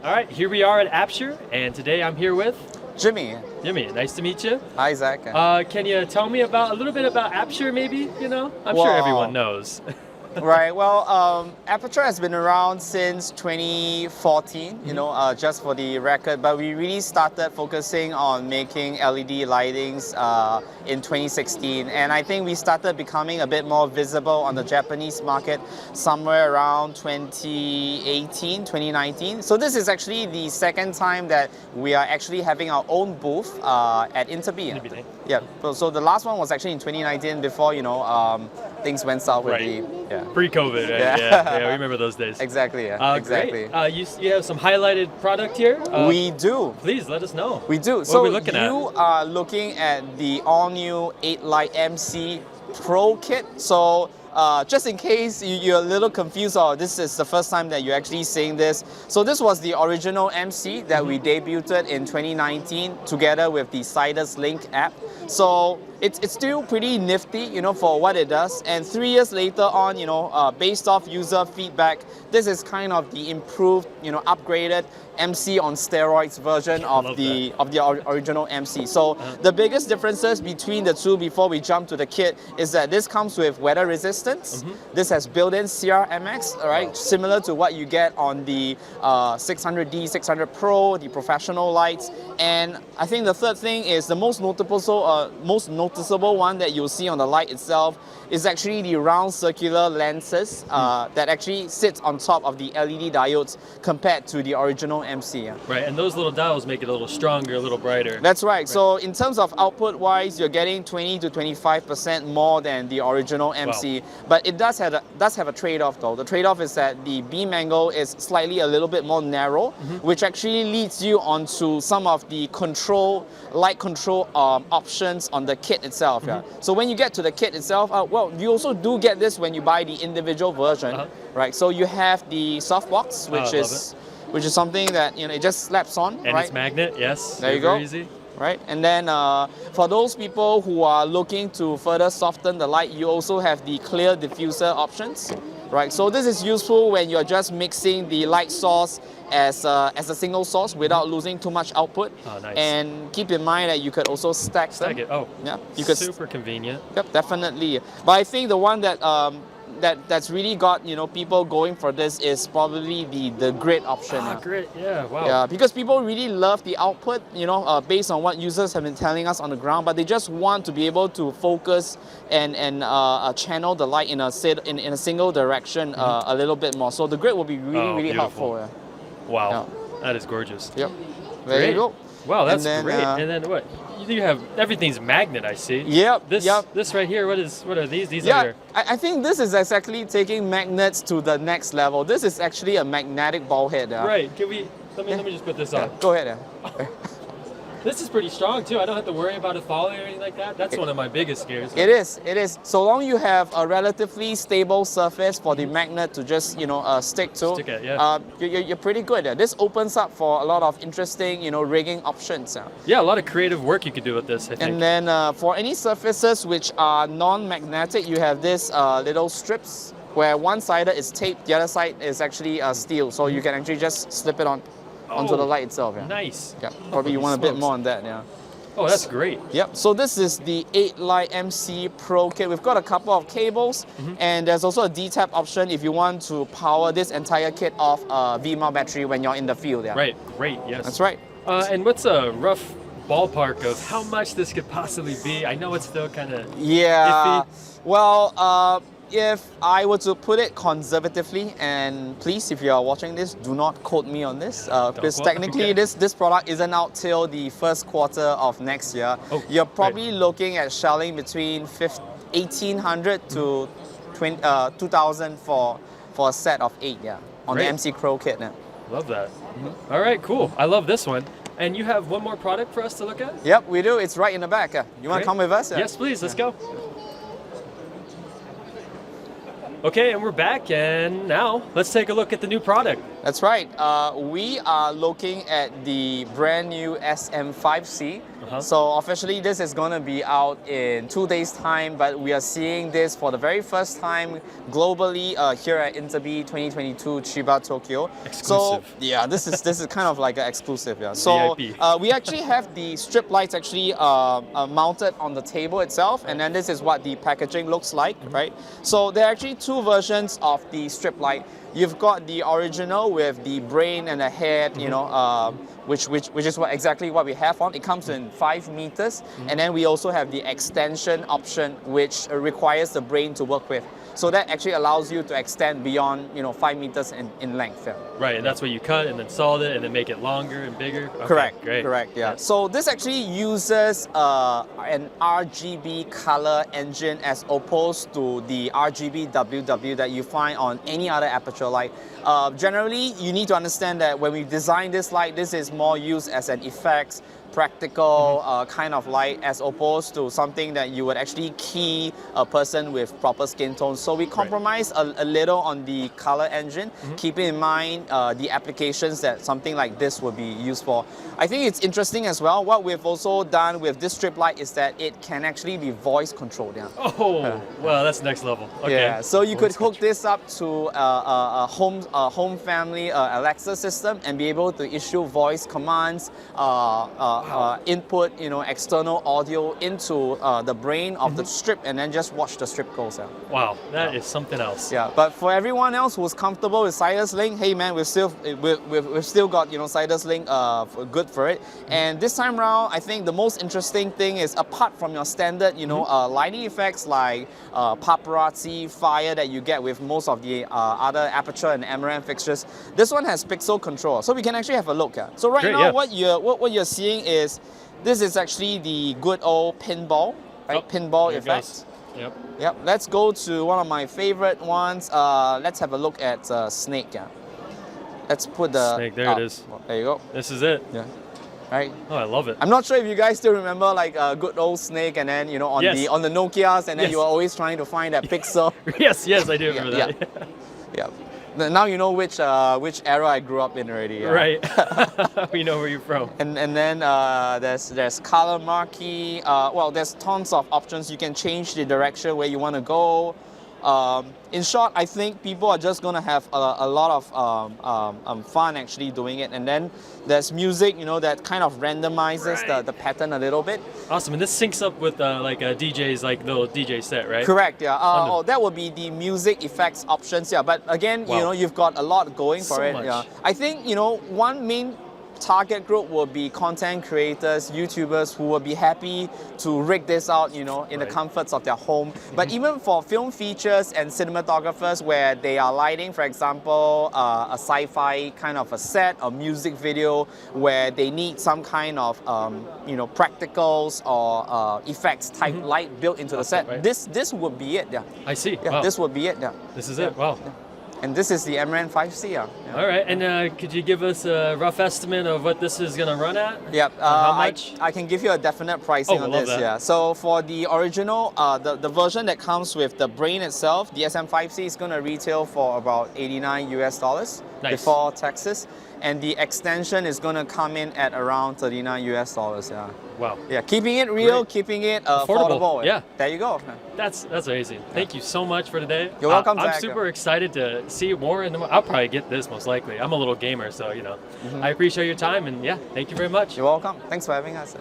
All right, here we are at Aputure, and today I'm here with Jimmy. Jimmy. Nice to meet you. Hi, Zach. Can you tell me about a little bit about Aputure, maybe? You know, I'm sure everyone knows. Right. Well, Aputure has been around since 2014. Just for the record, but we really started focusing on making LED lightings in 2016, and I think we started becoming a bit more visible on the Japanese market somewhere around 2018, 2019. So this is actually the second time that we are actually having our own booth at Interbe. Yeah. So the last one was actually in 2019 before things went south with the Pre-COVID, right? Yeah, we remember those days. Exactly, yeah. Exactly. Great. You have some highlighted product here? We do. Please let us know. We do. What are we looking at? You are looking at the all-new 8-light MC Pro kit. So just in case you're a little confused or this is the first time that you're actually seeing this. So this was the original MC that we debuted in 2019 together with the Sidus Link app. So it's still pretty nifty, for what it does. And 3 years later on, based off user feedback, this is kind of the improved, upgraded MC on steroids version of the original MC. So the biggest differences between the two before we jump to the kit is that this comes with weather resistance. This has built-in CRMX, right? Similar to what you get on the 600D, 600 Pro, the professional lights. And I think the third thing is the most noticeable one that you'll see on the light itself is actually the round circular lenses that actually sits on top of the LED diodes compared to the original MC. Right, and those little dials make it a little stronger, a little brighter. That's right. So in terms of output-wise, you're getting 20 to 25% more than the original MC. Wow. But it does have a trade-off though. The trade-off is that the beam angle is slightly a little bit more narrow, which actually leads you onto some of the light control options on the kit itself. So when you get to the kit itself, you also do get this when you buy the individual version, right? So you have the softbox, which is something that it just slaps on, and right? It's magnet, yes. There you go. Easy. Right, and then for those people who are looking to further soften the light, you also have the clear diffuser options, right? So this is useful when you're just mixing the light source as a single source without losing too much output. Oh, nice. And keep in mind that you could also stack them. It. Oh, yeah, you could. Super convenient. Yep, definitely. But I think the one that's really got people going for this is probably the grid option. Grid, yeah, wow. Yeah, because people really love the output, based on what users have been telling us on the ground, but they just want to be able to focus and channel the light in a single direction a little bit more. So the grid will be really helpful. Yeah. Wow, that is gorgeous. Yep. There you go. Wow, that's great. And then what? You have everything's magnet, I see. Yep. This right here, what are these? These are your... I think this is exactly taking magnets to the next level. This is actually a magnetic ball head. Right. Can we? Let me just put this on. Go ahead. This is pretty strong too. I don't have to worry about it falling or anything like that. That's one of my biggest scares. It is. So long you have a relatively stable surface for the magnet to just stick to. Stick it, yeah. You're pretty good. This opens up for a lot of interesting rigging options. Yeah, a lot of creative work you could do with this, I think. And then for any surfaces which are non-magnetic, you have this little strips where one side is taped, the other side is actually steel. So you can actually just slip it onto the light itself. Yeah. Nice. Yeah. Probably you want a bit more on that. Yeah. Oh, that's great. Yep. So this is the 8-light MC Pro kit. We've got a couple of cables, and there's also a D-tap option if you want to power this entire kit off a V-mount battery when you're in the field. Yeah. Right. Great. Yes. That's right. And what's a rough ballpark of how much this could possibly be? I know it's still kind of iffy. Well, if I were to put it conservatively, and please, if you are watching this, do not quote me on this, because technically this product isn't out till the first quarter of next year. You're probably looking at shelling between 1,800 to 2,000 for a set of 8, on the MC Pro kit. Love that. All right, cool. I love this one. And you have one more product for us to look at? Yep, we do. It's right in the back. You want to come with us? Yes, please. Let's go. Okay, and we're back, and now let's take a look at the new product. That's right. We are looking at the brand new SM5C. So officially this is going to be out in 2 days time, but we are seeing this for the very first time globally here at Interbi 2022 Chiba, Tokyo. Exclusive. So yeah, this is kind of like an exclusive. Yeah. So we actually have the strip lights actually mounted on the table itself, and then this is what the packaging looks like, right? So there are actually two versions of the strip light. You've got the original with the brain and the head, you know, which is exactly what we have on. It comes in 5 meters, and then we also have the extension option, which requires the brain to work with. So that actually allows you to extend beyond, 5 meters in length. Yeah. Right, and that's where you cut and then solid it and then make it longer and bigger. Okay, correct. Great. Correct. Yeah. So this actually uses an RGB color engine as opposed to the RGB WW that you find on any other aperture light. Generally, you need to understand that when we design this light, this is more used as an effects, practical kind of light as opposed to something that you would actually key a person with proper skin tone. So we compromise a little on the color engine, keeping in mind the applications that something like this would be used for. I think it's interesting as well. What we've also done with this strip light is that it can actually be voice controlled. Yeah. Oh, well, that's next level. Okay. Yeah, so you could hook this up to a home family Alexa system and be able to issue voice commands, input, external audio into the brain of the strip, and then just watch the strip goes out. Wow, that is something else. Yeah, but for everyone else who's comfortable with Sidus Link, hey man, we've still got Sidus Link good for it. And this time around, I think the most interesting thing is apart from your standard, lighting effects like paparazzi, fire that you get with most of the other Aputure and MRAM fixtures, this one has pixel control, so we can actually have a look. So right Great, now, yeah. what you're seeing is this is actually the good old pinball, right? Pinball effect. Yep. Let's go to one of my favorite ones. Let's have a look at Snake. Yeah. Let's put the Snake. There it is. Well, there you go. This is it. Yeah. Right. Oh, I love it. I'm not sure if you guys still remember like a good old Snake, and then on the Nokias, and then you were always trying to find that pixel. Yes, I do remember that. Yeah. Now you know which era I grew up in already. Yeah. Right. We know where you're from. And then there's color marquee. Well, there's tons of options. You can change the direction where you want to go. In short, I think people are just going to have a lot of fun actually doing it. And then there's music, that kind of randomizes the pattern a little bit. Awesome. And this syncs up with like a DJ's like little DJ set, right? Correct. Yeah. That would be the music effects options. Yeah. But again, you've got a lot going for it. Much. Yeah. I think one main target group will be content creators, YouTubers who will be happy to rig this out, in the comforts of their home. But even for film features and cinematographers where they are lighting, for example, a sci-fi kind of a set, a music video where they need some kind of, practicals or effects type light built into the set, right. This would be it. Yeah. I see. Yeah, wow. this would be it. Yeah. This is it. Wow. Yeah. And this is the MRAM 5C. Yeah. All right, and could you give us a rough estimate of what this is going to run at? Yep. How much? I can give you a definite pricing on this. That. Yeah. So for the original, the version that comes with the brain itself, the SM5C is going to retail for about $89 US before taxes, and the extension is going to come in at around $39 US. Yeah. Wow. Yeah. Keeping it real, keeping it affordable. Yeah. There you go. That's amazing. Thank you so much for today. You're welcome, I'm Zach. super excited to see more, and I'll probably get this most likely. I'm a little gamer, so I appreciate your time, and thank you very much. You're welcome. Thanks for having us.